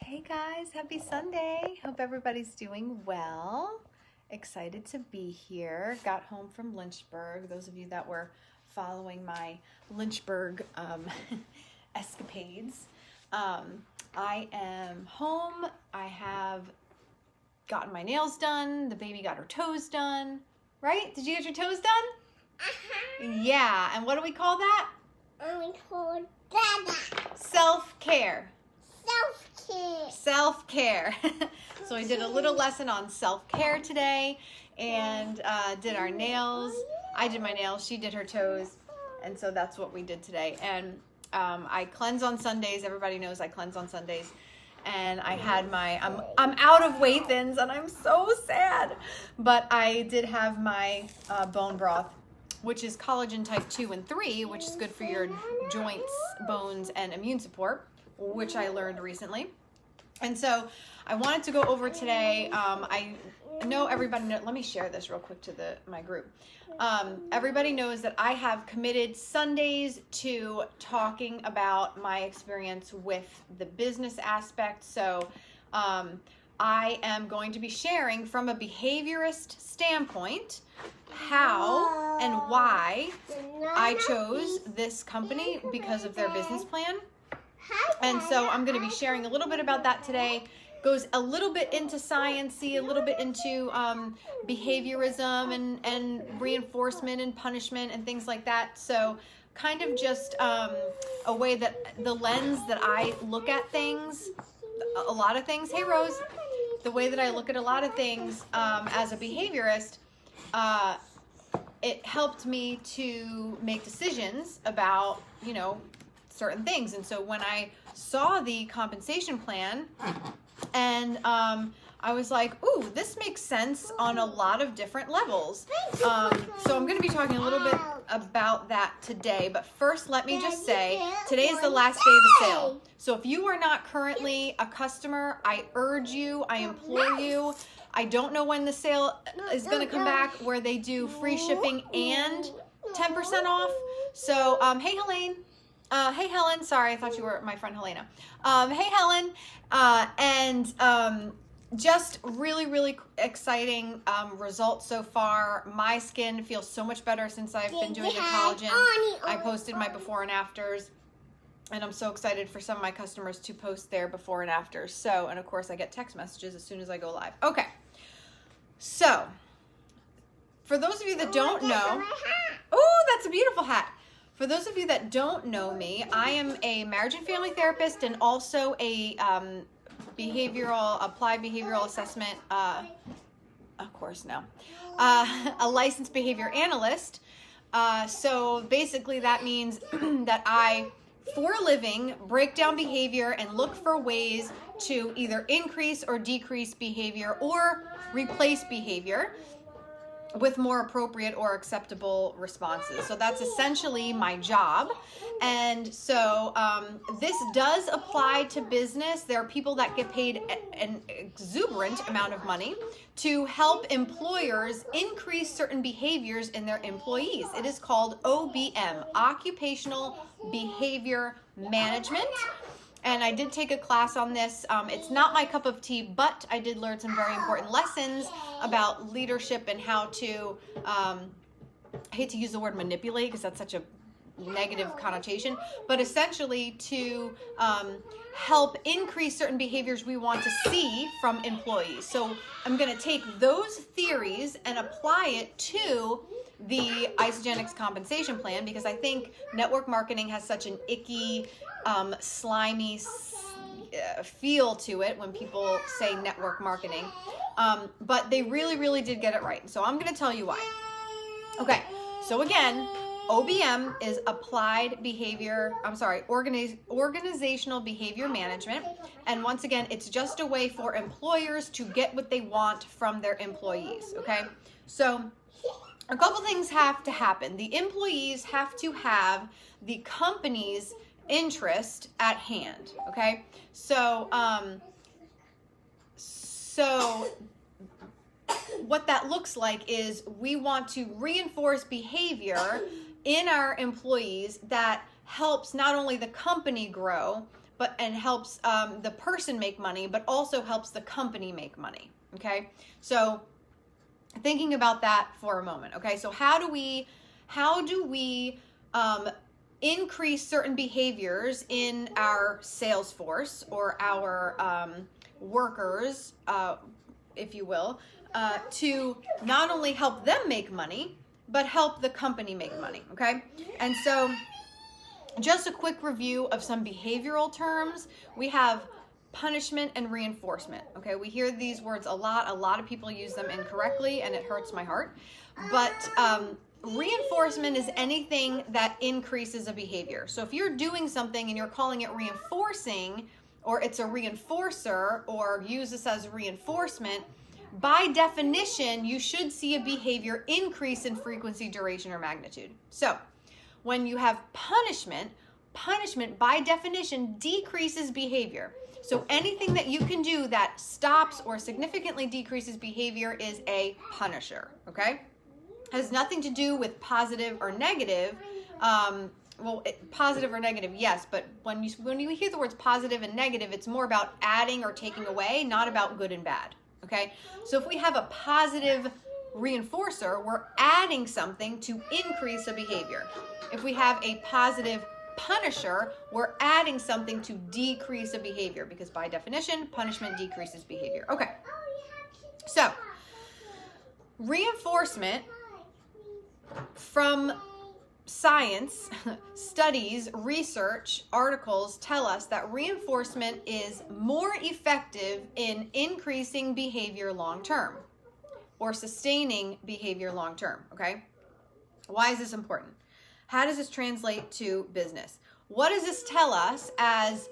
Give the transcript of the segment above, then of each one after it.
Hey guys, happy Sunday. Hope everybody's doing well. Excited to be here. Got home from Lynchburg. Those of you that were following my Lynchburg escapades. I am home. I have gotten my nails done. The baby got her toes done. Right? Did you get your toes done? Yeah, and what do we call that? We call Dada. Self-care. Self-care. Self-care. So I did a little lesson on self-care today and did our nails. I did my nails, she did her toes, and so that's what we did today. And I cleanse on Sundays. Everybody knows I cleanse on Sundays. And I had my, I'm out of Wathans and I'm so sad. But I did have my bone broth, which is collagen type 2 and 3, which is good for your joints, bones, and immune support, which I learned recently. And so I wanted to go over today. I know everybody let me share this real quick to my group. Everybody knows that I have committed Sundays to talking about my experience with the business aspect. So I am going to be sharing from a behaviorist standpoint how and why I chose this company because of their business plan. And so I'm going to be sharing a little bit about that today. Goes a little bit into science-y, a little bit into behaviorism and reinforcement and punishment and things like that. So kind of just a way that the lens that I look at things, a lot of things, hey Rose, the way that I look at a lot of things as a behaviorist, it helped me to make decisions about, certain things. And so when I saw the compensation plan and I was like, ooh, this makes sense on a lot of different levels. So I'm going to be talking a little bit about that today. But first, let me just say, today is the last day of the sale. So if you are not currently a customer, I urge you, I implore you. I don't know when the sale is going to come back where they do free shipping and 10% off. So, hey, Helene. Hey, Helen. Sorry, I thought you were my friend Helena. Hey, Helen. Just really, really exciting results so far. My skin feels so much better since I've been doing the collagen. I posted my before and afters, and I'm so excited for some of my customers to post their before and afters. So, and of course, I get text messages as soon as I go live. Okay. So, for those of you that don't know, oh, that's a beautiful hat. For those of you that don't know me, I am a marriage and family therapist and also a applied behavioral assessment, of course, no, a licensed behavior analyst. So basically that means that I, for a living, break down behavior and look for ways to either increase or decrease behavior or replace behavior with more appropriate or acceptable responses. So that's essentially my job. And so this does apply to business. There are people that get paid an exuberant amount of money to help employers increase certain behaviors in their employees. It is called OBM, Occupational Behavior Management. And I did take a class on this. It's not my cup of tea, but I did learn some very important lessons about leadership and how to, I hate to use the word manipulate because that's such a negative connotation, but essentially to help increase certain behaviors we want to see from employees. So I'm going to take those theories and apply it to the Isogenics compensation plan because I think network marketing has such an icky, slimy feel to it when people say network marketing. But they really, really did get it right. So I'm going to tell you why. Okay, so again, OBM is organizational behavior management. And once again, it's just a way for employers to get what they want from their employees, okay? So a couple things have to happen. The employees have to have the company's interest at hand, okay? So what that looks like is we want to reinforce behavior in our employees that helps not only the company grow, and helps the person make money, but also helps the company make money. Okay, so thinking about that for a moment. Okay, so how do we increase certain behaviors in our sales force or our workers, if you will, to not only help them make money, but help the company make money, okay? And so just a quick review of some behavioral terms. We have punishment and reinforcement, okay? We hear these words a lot. A lot of people use them incorrectly, and it hurts my heart. But reinforcement is anything that increases a behavior. So if you're doing something and you're calling it reinforcing, or it's a reinforcer, or use this as reinforcement, by definition, you should see a behavior increase in frequency, duration, or magnitude. So when you have punishment by definition decreases behavior. So anything that you can do that stops or significantly decreases behavior is a punisher, okay? Has nothing to do with positive or negative. Positive or negative, yes, but when you hear the words positive and negative, it's more about adding or taking away, not about good and bad, okay? So if we have a positive reinforcer, we're adding something to increase a behavior. If we have a positive punisher, we're adding something to decrease a behavior, because by definition, punishment decreases behavior. Okay, so reinforcement from science, studies, research, articles tell us that reinforcement is more effective in increasing behavior long term or sustaining behavior long term, okay? Why is this important? How does this translate to business? What does this tell us as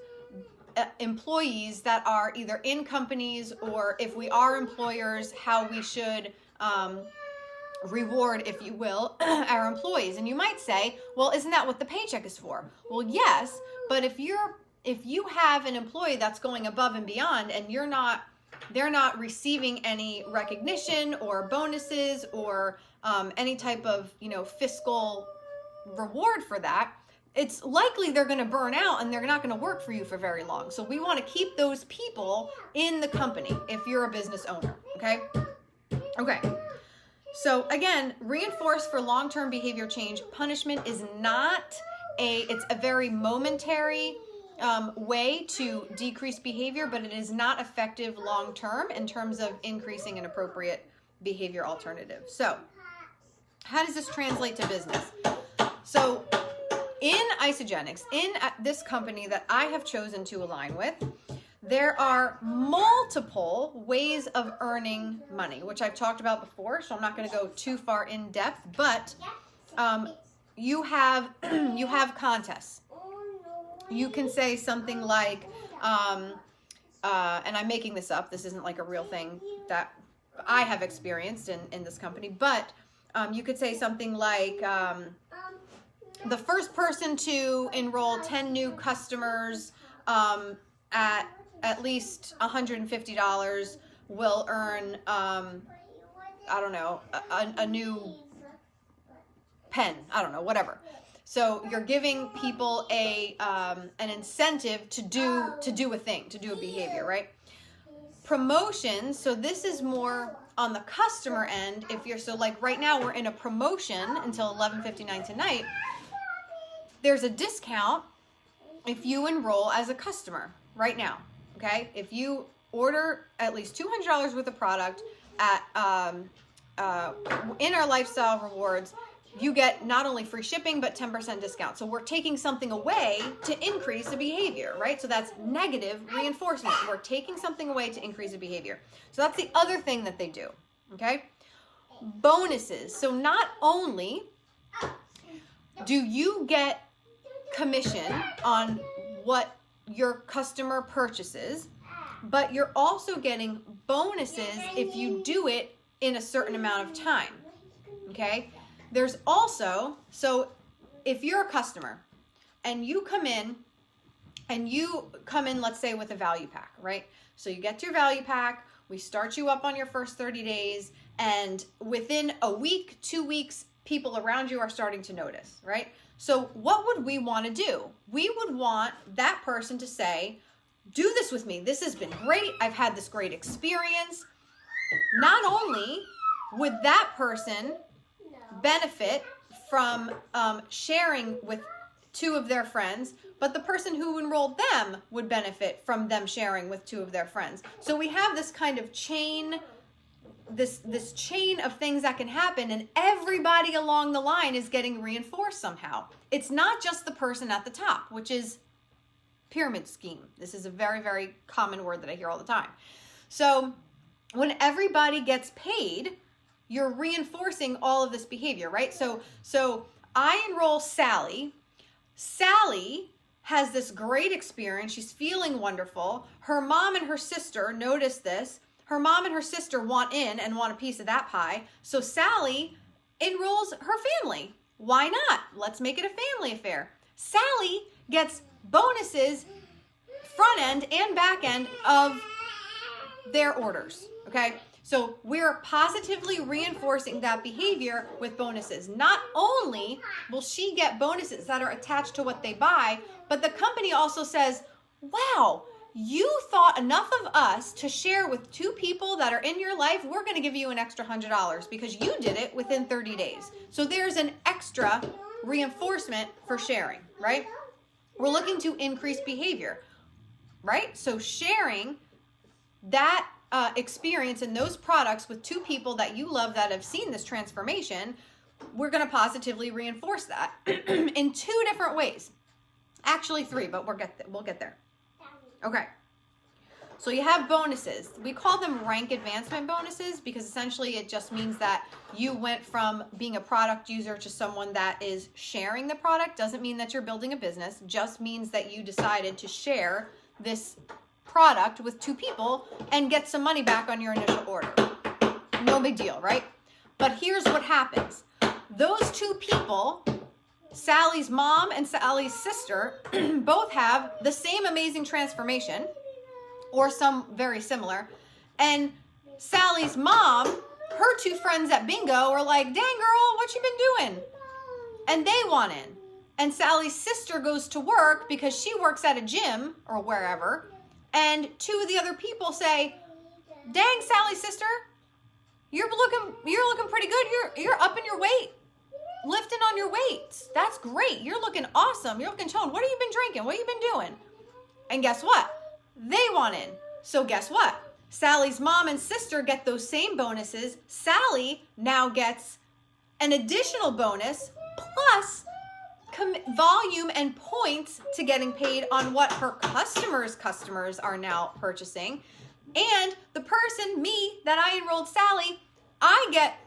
employees that are either in companies, or if we are employers, how we should reward, if you will, our employees? And you might say, well, isn't that what the paycheck is for? Well, yes, but if you have an employee that's going above and beyond, and they're not receiving any recognition or bonuses or any type of fiscal reward for that, it's likely they're going to burn out and they're not going to work for you for very long. So we want to keep those people in the company if you're a business owner, okay? Okay. So again, reinforce for long-term behavior change. Punishment is it's a very momentary way to decrease behavior, but it is not effective long-term in terms of increasing an appropriate behavior alternative. So how does this translate to business? So in Isogenics, in this company that I have chosen to align with, there are multiple ways of earning money, which I've talked about before, so I'm not going to go too far in depth, but you have contests. You can say something like, and I'm making this up, this isn't like a real thing that I have experienced in this company, but you could say something like, the first person to enroll 10 new customers at least $150 will earn, I don't know, a new pen, I don't know, whatever. So you're giving people an incentive to do a thing, to do a behavior, right? Promotions, so this is more on the customer end. So like right now we're in a promotion until 11:59 tonight. There's a discount if you enroll as a customer right now, okay? If you order at least $200 worth of product in our lifestyle rewards, you get not only free shipping, but 10% discount. So we're taking something away to increase the behavior, right? So that's negative reinforcement. We're taking something away to increase the behavior. So that's the other thing that they do, okay? Bonuses. So not only do you get commission on what your customer purchases, but you're also getting bonuses if you do it in a certain amount of time, okay? There's also, so if you're a customer and you come in, let's say with a value pack, right? So you get your value pack, we start you up on your first 30 days, and within a week, 2 weeks, people around you are starting to notice, right? So what would we want to do? We would want that person to say, do this with me. This has been great. I've had this great experience. Not only would that person benefit from sharing with two of their friends, but the person who enrolled them would benefit from them sharing with two of their friends. So we have this kind of chain, this chain of things that can happen, and everybody along the line is getting reinforced somehow. It's not just the person at the top, which is pyramid scheme. This is a very, very common word that I hear all the time. So when everybody gets paid, you're reinforcing all of this behavior, right? So I enroll Sally. Sally has this great experience. She's feeling wonderful. Her mom and her sister notice this. Her mom and her sister want in and want a piece of that pie. So Sally enrolls her family. Why not? Let's make it a family affair. Sally gets bonuses front end and back end of their orders, okay? So we're positively reinforcing that behavior with bonuses. Not only will she get bonuses that are attached to what they buy, but the company also says, wow, you thought enough of us to share with two people that are in your life. We're going to give you an extra $100 because you did it within 30 days. So there's an extra reinforcement for sharing, right? We're looking to increase behavior, right? So sharing that experience and those products with two people that you love that have seen this transformation, we're going to positively reinforce that in two different ways. Actually three, but we'll get there. Okay. So you have bonuses. We call them rank advancement bonuses because essentially it just means that you went from being a product user to someone that is sharing the product. Doesn't mean that you're building a business. Just means that you decided to share this product with two people and get some money back on your initial order. No big deal, right? But here's what happens. Those two people, Sally's mom and Sally's sister, both have the same amazing transformation or some very similar. And Sally's mom, her two friends at bingo are like, dang girl, what you been doing? And they want in. And Sally's sister goes to work because she works at a gym or wherever. And two of the other people say, dang, Sally's sister, you're looking pretty good. You're upping your weight, lifting on your weights. That's great. You're looking awesome. You're looking toned. What have you been drinking? What have you been doing? And guess what? They want in. So guess what? Sally's mom and sister get those same bonuses. Sally now gets an additional bonus plus volume and points to getting paid on what her customers are now purchasing. And the person, me, that I enrolled Sally, I get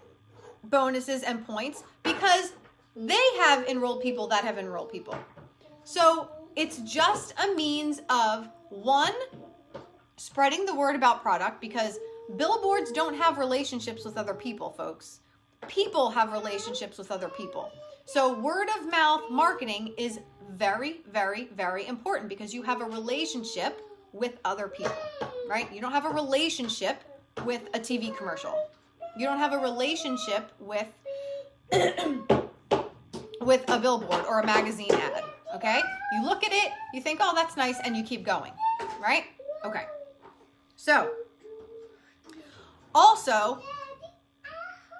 bonuses and points because they have enrolled people that have enrolled people. So it's just a means of, one, spreading the word about product, because billboards don't have relationships with other people, folks. People have relationships with other people. So word of mouth marketing is very, very, very important because you have a relationship with other people, right? You don't have a relationship with a TV commercial. You don't have a relationship with a billboard or a magazine ad, okay? You look at it, you think, oh, that's nice, and you keep going, right? Okay. So, also,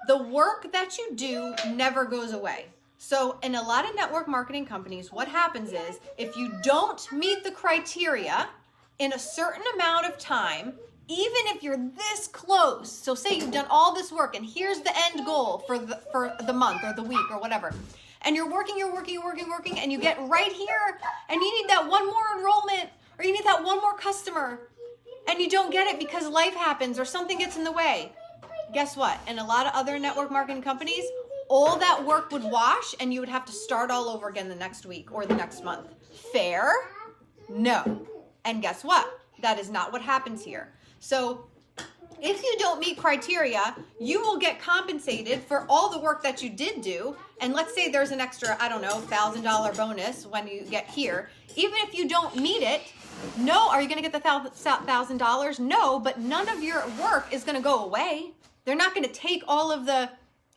the work that you do never goes away. So in a lot of network marketing companies, what happens is if you don't meet the criteria in a certain amount of time, even if you're this close, so say you've done all this work and here's the end goal for the month or the week or whatever, and you're working, and you get right here and you need that one more enrollment or you need that one more customer and you don't get it because life happens or something gets in the way. Guess what? In a lot of other network marketing companies, all that work would wash and you would have to start all over again the next week or the next month. Fair? No. And guess what? That is not what happens here. So if you don't meet criteria, you will get compensated for all the work that you did do. And let's say there's an extra, I don't know, $1,000 bonus when you get here. Even if you don't meet it, no, are you going to get the $1,000? No, but none of your work is going to go away. They're not going to take all of the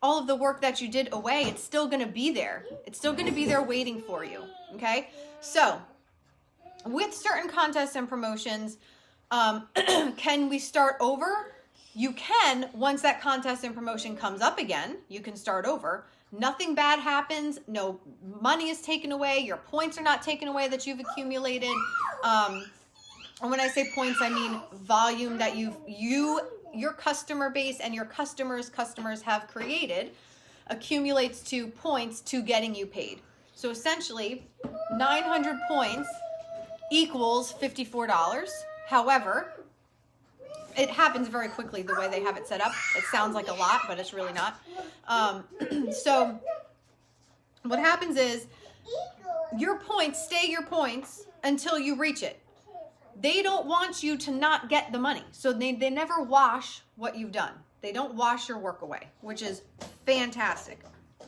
all of the work that you did away, it's still going to be there. It's still going to be there waiting for you. Okay. So with certain contests and promotions, can we start over? You can. Once that contest and promotion comes up again, you can start over. Nothing bad happens. No money is taken away. Your points are not taken away that you've accumulated. And when I say points, I mean volume that your customer base and your customers have created accumulates to points to getting you paid. So essentially, 900 points equals $54. However, it happens very quickly the way they have it set up. It sounds like a lot, but it's really not. So what happens is your points stay your points until you reach it. They don't want you to not get the money. So they never wash what you've done. They don't wash your work away, which is fantastic.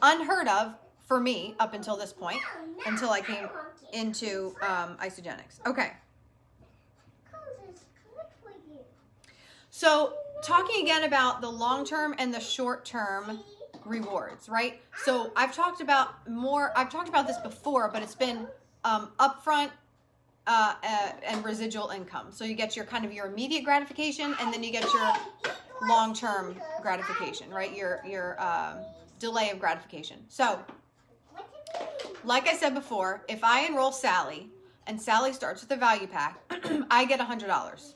Unheard of for me up until this point, until I came into Isogenics. Okay. So talking again about the long-term and the short-term rewards, right? So I've talked about this before, but it's been upfront and residual income. So you get your kind of your immediate gratification, and then you get your long-term gratification, right? Your delay of gratification. So like I said before, if I enroll Sally and Sally starts with a value pack, I get $100.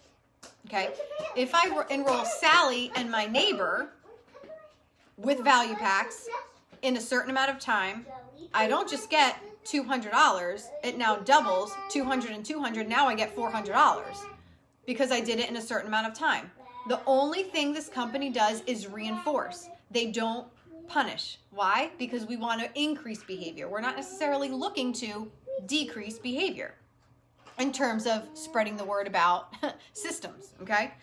Okay, if I enroll Sally and my neighbor with value packs in a certain amount of time, I don't just get $200. It now doubles, 200 and 200. Now I get $400 because I did it in a certain amount of time. The only thing this company does is reinforce. They don't punish. Why? Because we want to increase behavior. We're not necessarily looking to decrease behavior in terms of spreading the word about systems, okay?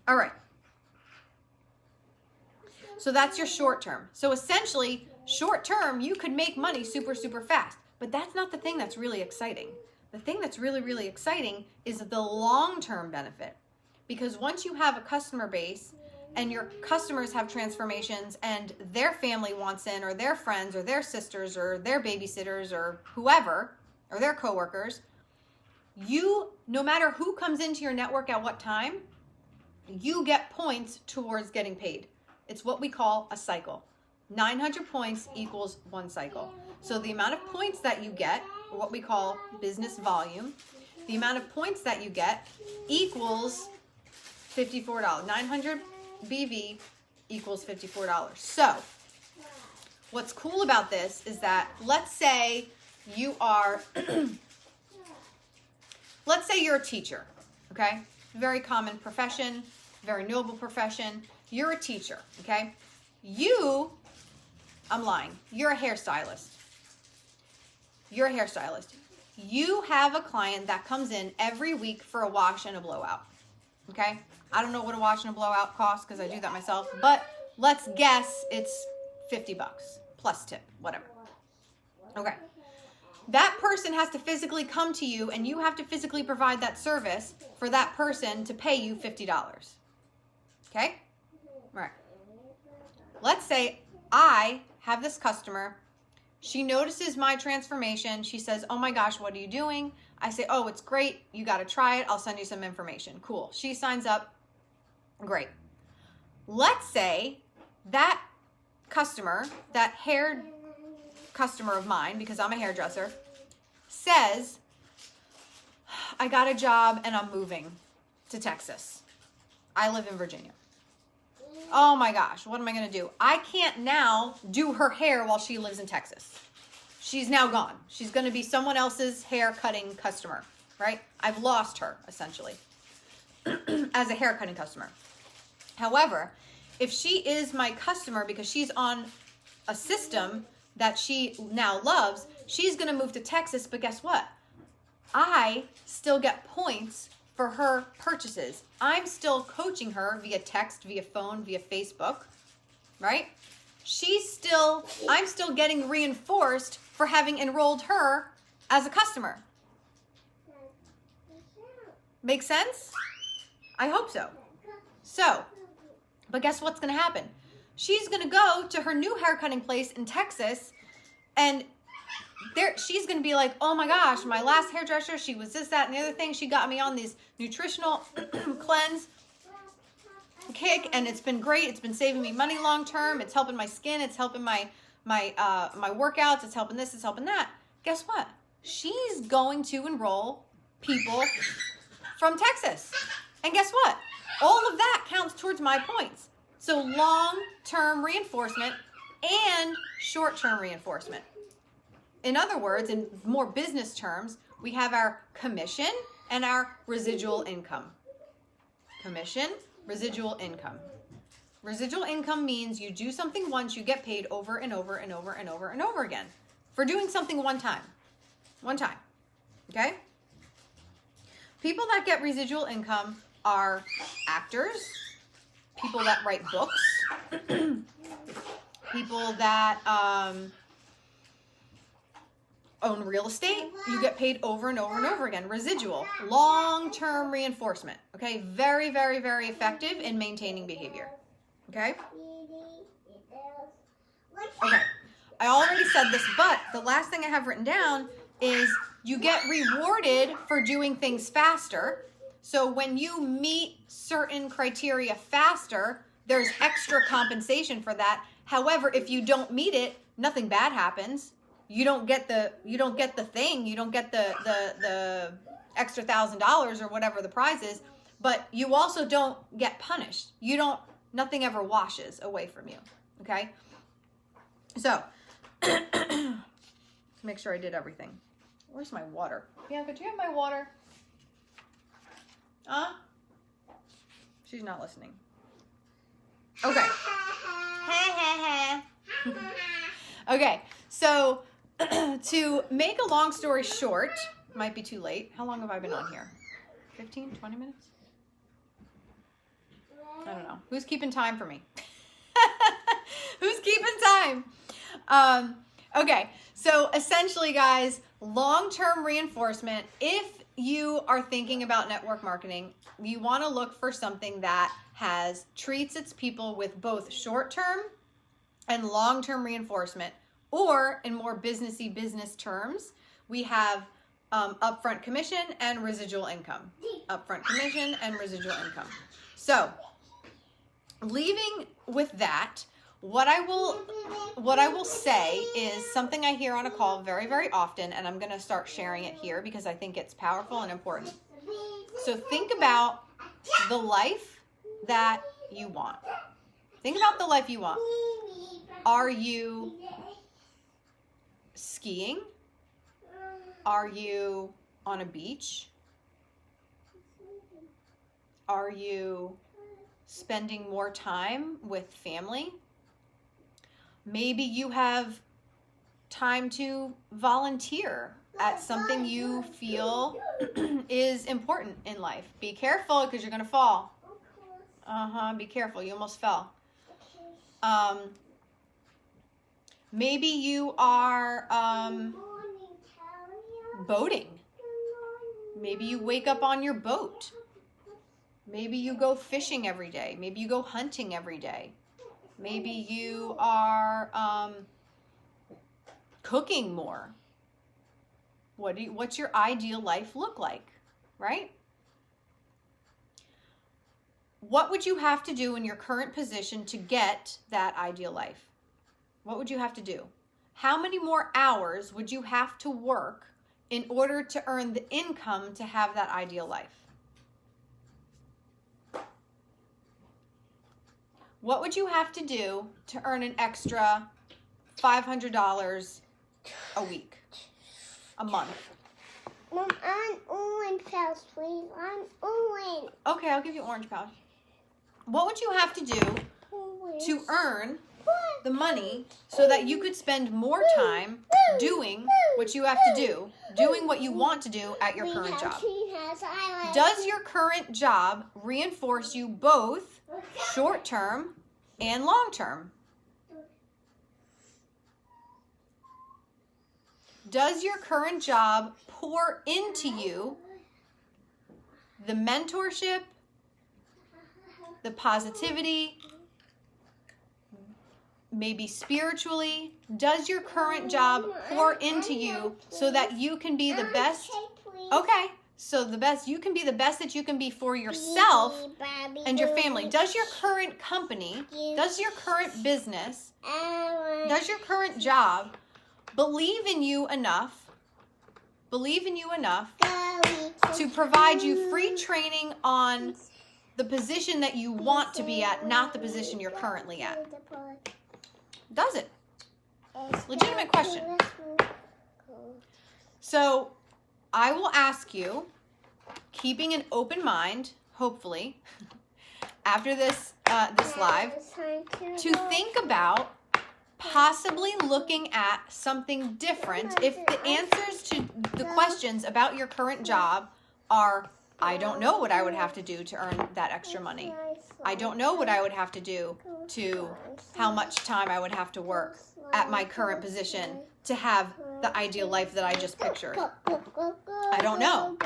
All right. So that's your short term. So essentially, short term, you could make money super, super fast. But that's not the thing that's really exciting. The thing that's really, really exciting is the long-term benefit. Because once you have a customer base and your customers have transformations and their family wants in, or their friends or their sisters or their babysitters or whoever, or their coworkers, no matter who comes into your network at what time, you get points towards getting paid. It's what we call a cycle. 900 points equals one cycle. So the amount of points that you get, or what we call business volume, the amount of points that you get equals $54. 900 BV equals $54. So what's cool about this is that let's say you are let's say you're a teacher, okay? Very common profession, very noble profession. You're a teacher, okay? I'm lying. You're a hairstylist. You're a hairstylist. You have a client that comes in every week for a wash and a blowout, okay? I don't know what a wash and a blowout costs because I do that myself, but let's guess it's $50 plus tip, whatever. Okay. That person has to physically come to you, and you have to physically provide that service for that person to pay you $50. Okay? All right. Let's say I have this customer. She notices my transformation. She says, oh my gosh, what are you doing? I say, oh, it's great. You got to try it. I'll send you some information. Cool. She signs up. Great. Let's say that customer, that hair customer of mine, because I'm a hairdresser, says, I got a job and I'm moving to Texas. I live in Virginia. Oh my gosh, what am I going to do? I can't now do her hair while she lives in Texas. She's now gone. She's going to be someone else's hair cutting customer, right? I've lost her, essentially, as a hair cutting customer. However, if she is my customer because she's on a system that she now loves, she's going to move to Texas, but guess what? I still get points for her purchases. I'm still coaching her via text, via phone, via Facebook, right? I'm still getting reinforced for having enrolled her as a customer. Make sense? I hope so. So, but guess what's going to happen? she's going to go to her new haircutting place in Texas, and she's going to be like, oh my gosh, my last hairdresser, she was this, that, and the other thing. She got me on this nutritional cleanse kick, and it's been great. It's been saving me money long term. It's helping my skin. It's helping my workouts. It's helping this. It's helping that. Guess what? She's going to enroll people from Texas. And guess what? All of that counts towards my points. So long-term reinforcement and short-term reinforcement. In other words, in more business terms, we have our commission and our residual income. Commission, residual income. Residual income means you do something once, you get paid over and over and over and over and over again for doing something one time. One time. Okay? People that get residual income are actors, people that write books, people that own real estate. You get paid over and over and over again. Residual, long-term reinforcement. Okay? Very, very, very effective in maintaining behavior. Okay? Okay. I already said this, but the last thing I have written down is you get rewarded for doing things faster. So when you meet certain criteria faster, there's extra compensation for that. However, if you don't meet it, nothing bad happens. You don't get the thing. You don't get the extra $1,000 or whatever the prize is, but you also don't get punished. Nothing ever washes away from you. Okay? So, make sure I did everything. Where's my water? Bianca, do you have my water? Huh? She's not listening. Okay. Okay, so to make a long story short, might be too late. How long have I been on here? 15, 20 minutes? I don't know. Who's keeping time for me? Who's keeping time? Okay, so essentially, guys, long-term reinforcement. If you are thinking about network marketing, you want to look for something that treats its people with both short-term and long-term reinforcement, or in more businessy business terms, we have upfront commission and residual income. Upfront commission and residual income. So, leaving with that, what I will say is something I hear on a call very, very often, and I'm going to start sharing it here because I think it's powerful and important. So think about the life that you want. Think about the life you want. Are you skiing? Are you on a beach? Are you spending more time with family? Maybe you have time to volunteer at something you feel is important in life. Be careful because you're going to fall. Be careful. You almost fell. Maybe you are boating. Maybe you wake up on your boat. Maybe you go fishing every day. Maybe you go hunting every day. Maybe you are cooking more. What's your ideal life look like, right? What would you have to do in your current position to get that ideal life? What would you have to do? How many more hours would you have to work in order to earn the income to have that ideal life? What would you have to do to earn an extra $500 a week, a month? Mom, I'm orange pouch, please. I'm orange. Okay, I'll give you orange pouch. What would you have to do to earn the money so that you could spend more time doing what you have to do, doing what you want to do at your current job? Does your current job reinforce you both short-term and long-term? Does your current job pour into you the mentorship, the positivity, maybe spiritually? Does your current job pour into you so that you can be the best? Okay, so you can be the best that you can be for yourself and your family. Does your current company, does your current business, does your current job believe in you enough to provide you free training on the position that you want to be at, not the position you're currently at? Does it? Legitimate question. So I will ask you, keeping an open mind, hopefully, after this live, to think about possibly looking at something different if the answers to the questions about your current job are, I don't know what I would have to do to earn that extra money. I don't know what I would have to do to how much time I would have to work at my current position to have the ideal life that I just pictured. I don't know.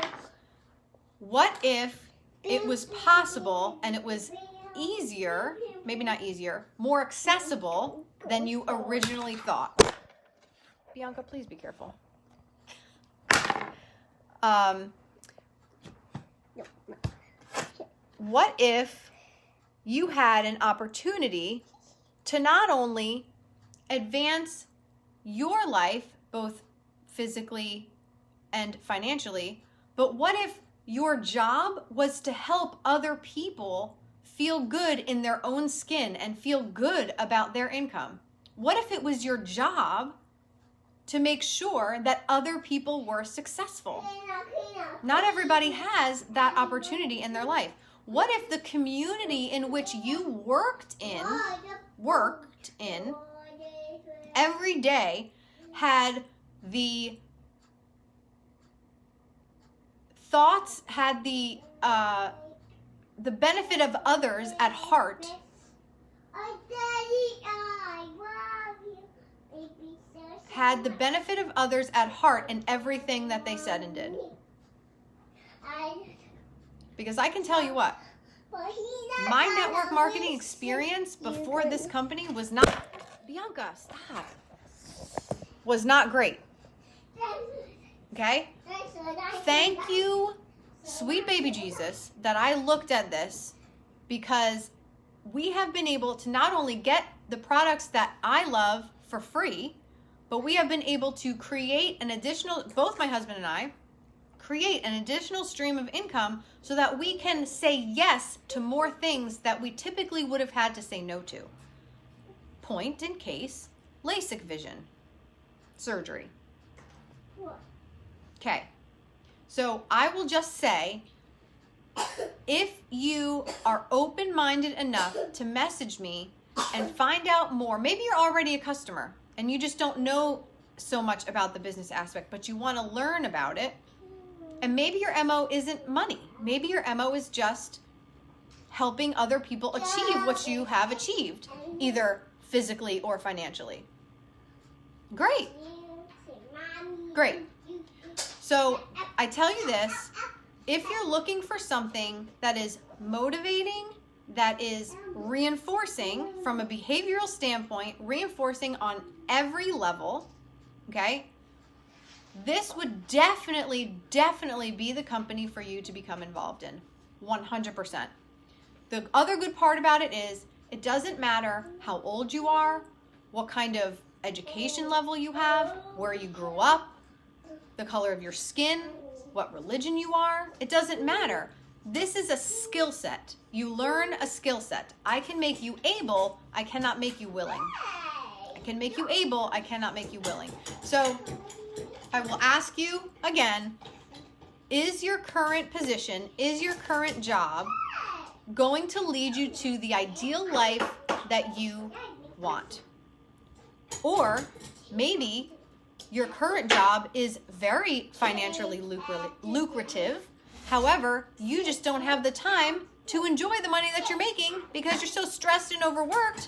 What if it was possible and it was easier, maybe not easier, more accessible than you originally thought? Bianca, please be careful. What if you had an opportunity to not only advance your life, both physically and financially, but what if your job was to help other people feel good in their own skin and feel good about their income? What if it was your job to make sure that other people were successful? Not everybody has that opportunity in their life. What if the community in which you worked in every day had the thoughts, had the benefit of others at heart, had the benefit of others at heart in everything that they said and did? Because I can tell you what, my network marketing experience before this company was not, Bianca, stop, was not great. Okay? Thank you, sweet baby Jesus, that I looked at this, because we have been able to not only get the products that I love for free, but we have been able to create an additional, both my husband and I, create an additional stream of income so that we can say yes to more things that we typically would have had to say no to. Point in case, LASIK vision surgery. Okay, so I will just say, if you are open-minded enough to message me and find out more, maybe you're already a customer and you just don't know so much about the business aspect, but you want to learn about it. And maybe your MO isn't money. Maybe your MO is just helping other people achieve what you have achieved, either physically or financially. Great. Great. So I tell you this, if you're looking for something that is motivating, that is reinforcing from a behavioral standpoint, reinforcing on every level, okay? This would definitely be the company for you to become involved in, 100%. The other good part about it is it doesn't matter how old you are, what kind of education level you have, where you grew up, the color of your skin, what religion you are. It doesn't matter. This is a skill set. You learn a skill set. I can make you able, I cannot make you willing. I can make you able, I cannot make you willing. So I will ask you again, is your current position, is your current job going to lead you to the ideal life that you want? Or maybe your current job is very financially lucrative. However, you just don't have the time to enjoy the money that you're making because you're so stressed and overworked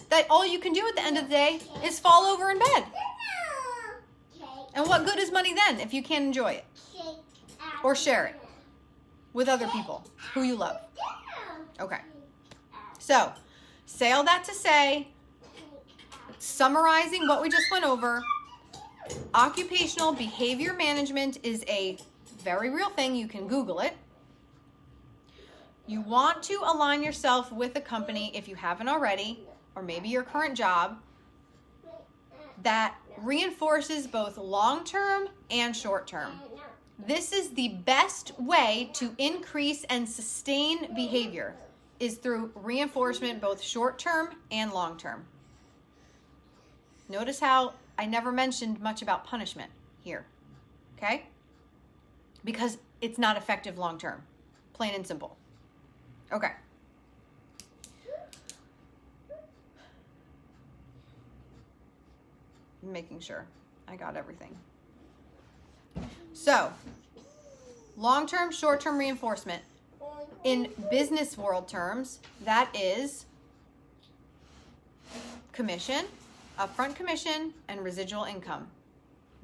that all you can do at the end of the day is fall over in bed. And what good is money then if you can't enjoy it or share it with other people who you love? Okay. So, say all that to say, summarizing what we just went over, occupational behavior management is a very real thing. You can Google it. You want to align yourself with a company, if you haven't already, or maybe your current job, that reinforces both long-term and short-term. This is the best way to increase and sustain behavior, is through reinforcement, both short-term and long-term. Notice how I never mentioned much about punishment here, okay? Because it's not effective long-term, plain and simple. Okay. Making sure I got everything. So, long-term, short-term reinforcement. In business world terms, that is commission, upfront commission, and residual income.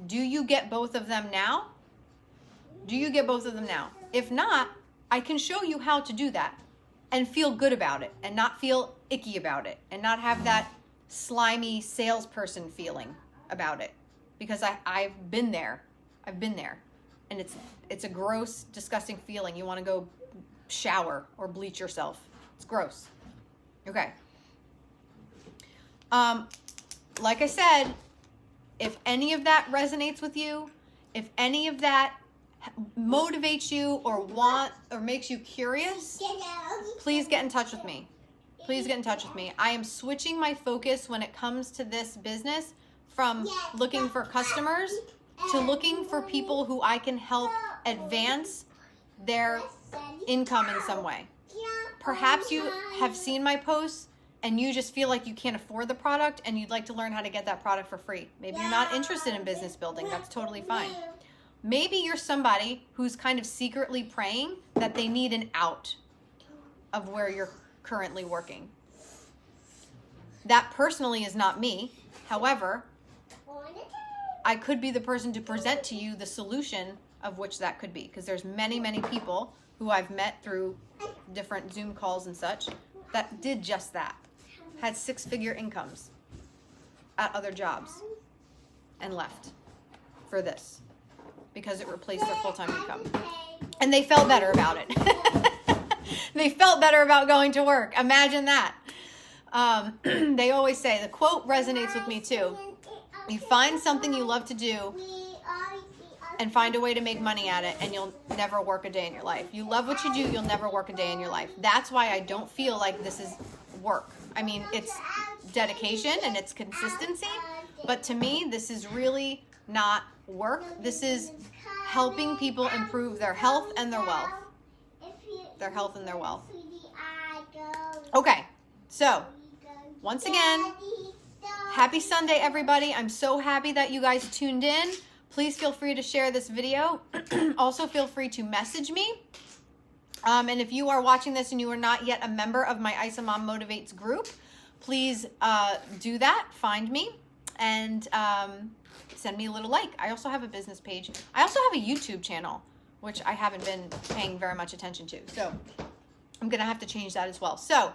Do you get both of them now? Do you get both of them now? If not, I can show you how to do that and feel good about it and not feel icky about it and not have that slimy salesperson feeling about it, because I've been there. I've been there, and it's a gross, disgusting feeling. You want to go shower or bleach yourself. It's gross. Okay. Like I said, if any of that resonates with you, if any of that motivates you or makes you curious, please get in touch with me. Please get in touch with me. I am switching my focus when it comes to this business from looking for customers to looking for people who I can help advance their income in some way. Perhaps you have seen my posts and you just feel like you can't afford the product and you'd like to learn how to get that product for free. Maybe you're not interested in business building. That's totally fine. Maybe you're somebody who's kind of secretly praying that they need an out of where you're currently working. That personally is not me. However, I could be the person to present to you the solution of which that could be, because there's many, many people who I've met through different Zoom calls and such that did just that, had six-figure incomes at other jobs and left for this because it replaced their full-time income. And they felt better about it. They felt better about going to work. Imagine that. They always say, the quote resonates with me too. You find something you love to do and find a way to make money at it, and you'll never work a day in your life. You love what you do, you'll never work a day in your life. That's why I don't feel like this is work. I mean, it's dedication and it's consistency, but to me, this is really not work. This is helping people improve their health and their wealth. Their health and their wealth. Okay, so once again, happy Sunday, everybody. I'm so happy that you guys tuned in. Please feel free to share this video. Also, feel free to message me. And if you are watching this and you are not yet a member of my ISA Mom Motivates group, please do that. Find me and send me a little like. I also have a business page. I also have a YouTube channel, which I haven't been paying very much attention to. So I'm going to have to change that as well. So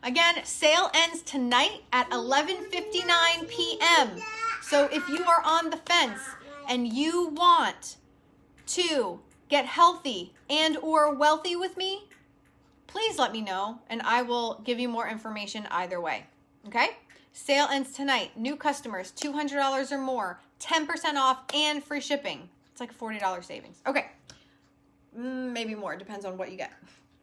again, sale ends tonight at 11:59 p.m. So if you are on the fence and you want to get healthy and or wealthy with me, please let me know and I will give you more information either way. Okay? Sale ends tonight. New customers, $200 or more, 10% off and free shipping. It's like a $40 savings. Okay. Maybe more. Depends on what you get.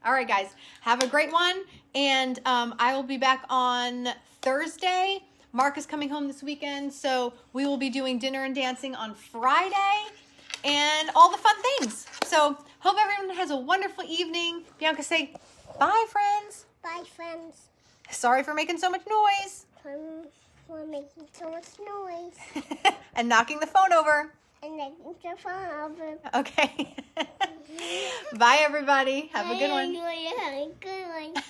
All right, guys. Have a great one. And I will be back on Thursday. Mark is coming home this weekend, so we will be doing dinner and dancing on Friday and all the fun things. So hope everyone has a wonderful evening. Bianca, say bye, friends. Bye, friends. Sorry for making so much noise. For making so much noise. And knocking the phone over. And then the phone over. Okay. Bye, everybody. Have a good one. Have a good one.